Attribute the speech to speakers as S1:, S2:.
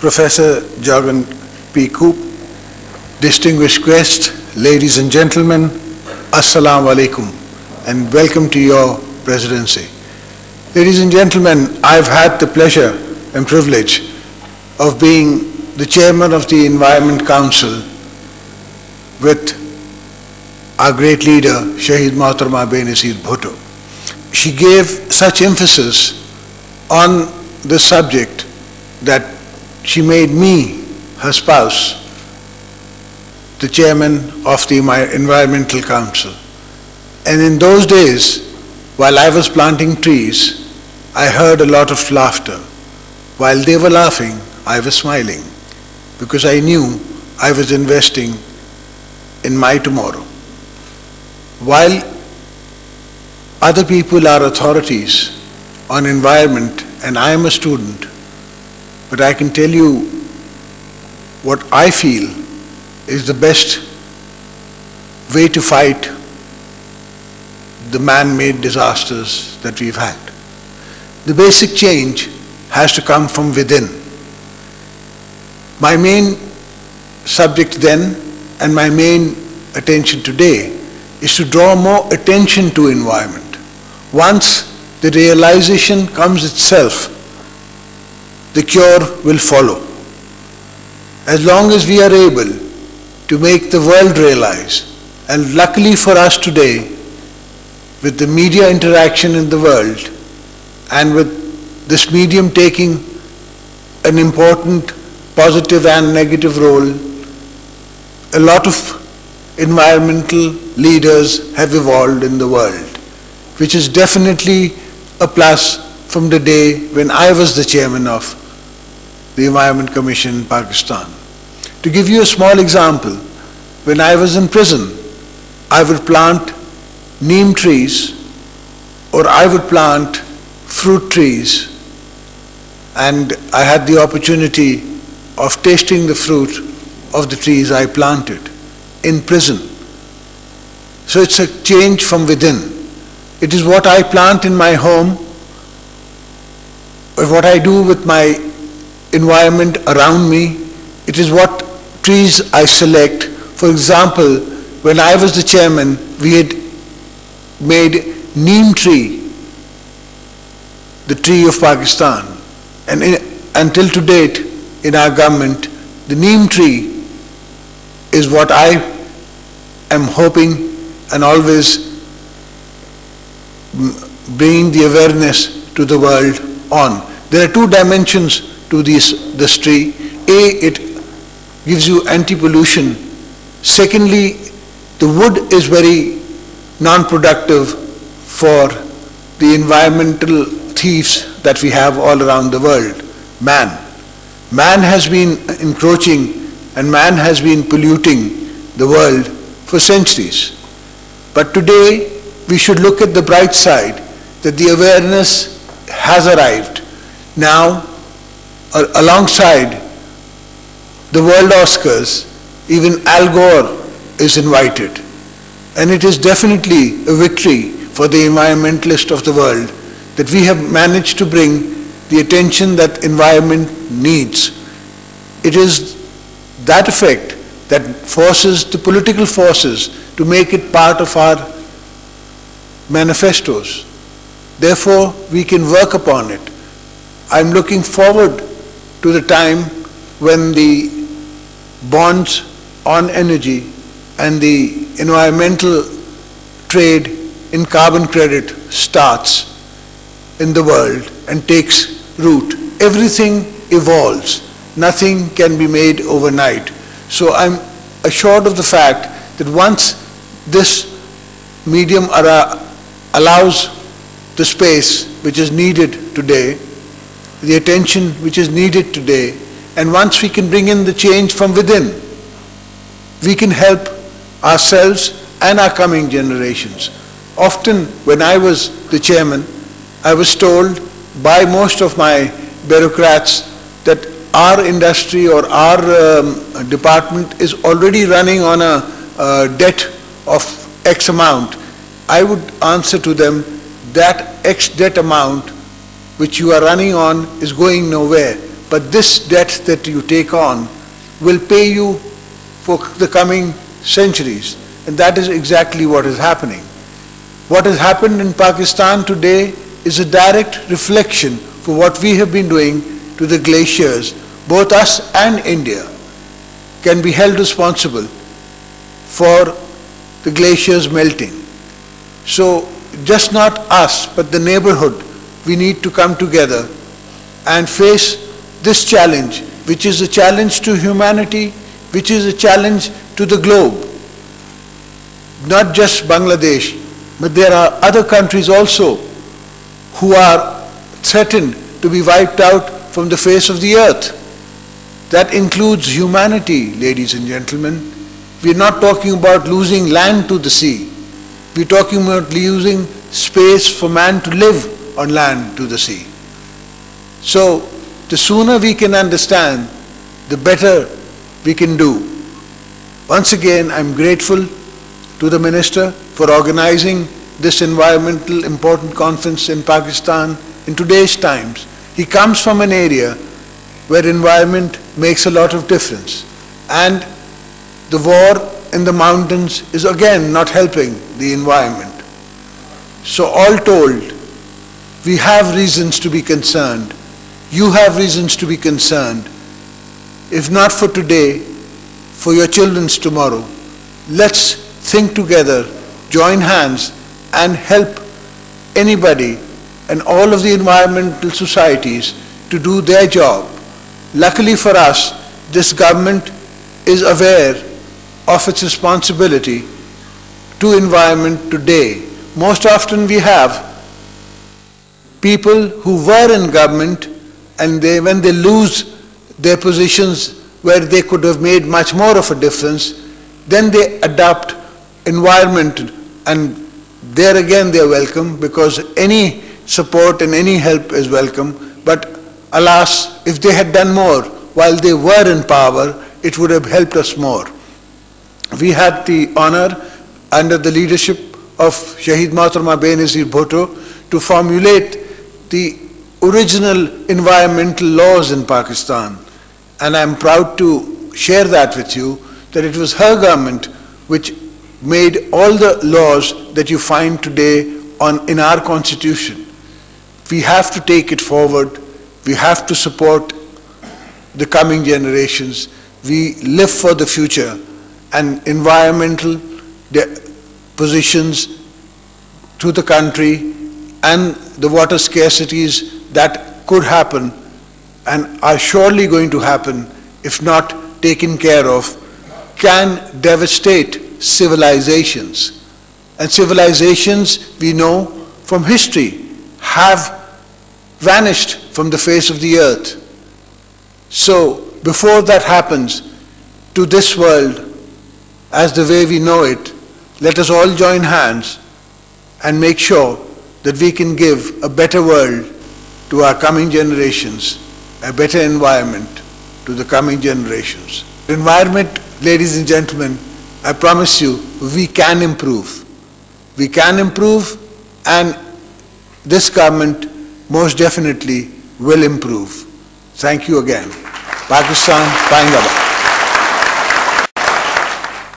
S1: Professor Jorgen P. Koop, distinguished guests, ladies and gentlemen, Assalamu alaikum, and welcome to your presidency. Ladies and gentlemen, I've had the pleasure and privilege of being the chairman of the Environment Council with our great leader, Shahid Mohtarama Benazir Bhutto. She gave such emphasis on the subject that she made me, her spouse, the chairman of the Environmental Council. And in those days, while I was planting trees, I heard a lot of laughter. While they were laughing, I was smiling, because I knew I was investing in my tomorrow. While other people are authorities on environment and I am a student, but I can tell you what I feel is the best way to fight the man-made disasters that we've had. The basic change has to come from within. My main subject then and my main attention today is to draw more attention to environment. Once the realization comes itself, the cure will follow. As long as we are able to make the world realize, and luckily for us today, with the media interaction in the world, and with this medium taking an important positive and negative role, a lot of environmental leaders have evolved in the world, which is definitely a plus from the day when I was the chairman of the Environment Commission in Pakistan. To give you a small example, when I was in prison, I would plant neem trees or I would plant fruit trees, and I had the opportunity of tasting the fruit of the trees I planted in prison. So it's a change from within. It is what I plant in my home, or what I do with my environment around me. It is what trees I select. For example, when I was the chairman, we had made neem tree the tree of Pakistan, and until to date in our government, the neem tree is what I am hoping and always bringing the awareness to the world on. There are two dimensions to this tree. A, it gives you anti-pollution. Secondly, the wood is very non-productive for the environmental thieves that we have all around the world. Man has been encroaching and man has been polluting the world for centuries. But today we should look at the bright side, that the awareness has arrived. Now, alongside the World Oscars, even Al Gore is invited. And it is definitely a victory for the environmentalists of the world that we have managed to bring the attention that environment needs. It is that effect that forces the political forces to make it part of our manifestos. Therefore, we can work upon it. I'm looking forward to the time when the bonds on energy and the environmental trade in carbon credit starts in the world and takes root. Everything evolves. Nothing can be made overnight. So I'm assured of the fact that once this medium allows the space which is needed today, the attention which is needed today, and once we can bring in the change from within, we can help ourselves and our coming generations. Often when I was the chairman, I was told by most of my bureaucrats that our industry or our department is already running on a debt of X amount. I would answer to them that X debt amount which you are running on is going nowhere, but this debt that you take on will pay you for the coming centuries. And that is exactly what is happening. What has happened in Pakistan today is a direct reflection for what we have been doing to the glaciers. Both us and India can be held responsible for the glaciers melting. So just not us, but the neighborhood, we need to come together and face this challenge, which is a challenge to humanity, which is a challenge to the globe. Not just Bangladesh, but there are other countries also who are threatened to be wiped out from the face of the earth. That includes humanity, ladies and gentlemen. We're not talking about losing land to the sea. We're talking about losing space for man to live on land to the sea. So the sooner we can understand, the better we can do. Once again, I'm grateful to the Minister for organizing this environmental important conference in Pakistan in today's times. He comes from an area where environment makes a lot of difference. And the war in the mountains is again not helping the environment. So all told, we have reasons to be concerned. You have reasons to be concerned. If not for today, for your children's tomorrow. Let's think together, join hands, and help anybody and all of the environmental societies to do their job. Luckily for us, this government is aware of its responsibility to environment today. Most often we have people who were in government and when they lose their positions where they could have made much more of a difference, then they adopt environment, and there again they are welcome because any support and any help is welcome. But alas, if they had done more while they were in power, it would have helped us more. We had the honor under the leadership of Shaheed Mohtarama Benazir Bhutto to formulate the original environmental laws in Pakistan. And I'm proud to share that with you, that it was her government which made all the laws that you find today in our constitution. We have to take it forward. We have to support the coming generations. We live for the future, and environmental positions to the country and the water scarcities that could happen and are surely going to happen if not taken care of can devastate civilizations. And civilizations, we know from history, have vanished from the face of the earth. So before that happens to this world as the way we know it, let us all join hands and make sure that we can give a better world to our coming generations, a better environment to the coming generations. Environment, ladies and gentlemen, I promise you, we can improve. We can improve, and this government most definitely will improve. Thank you again. Pakistan, Paindabad.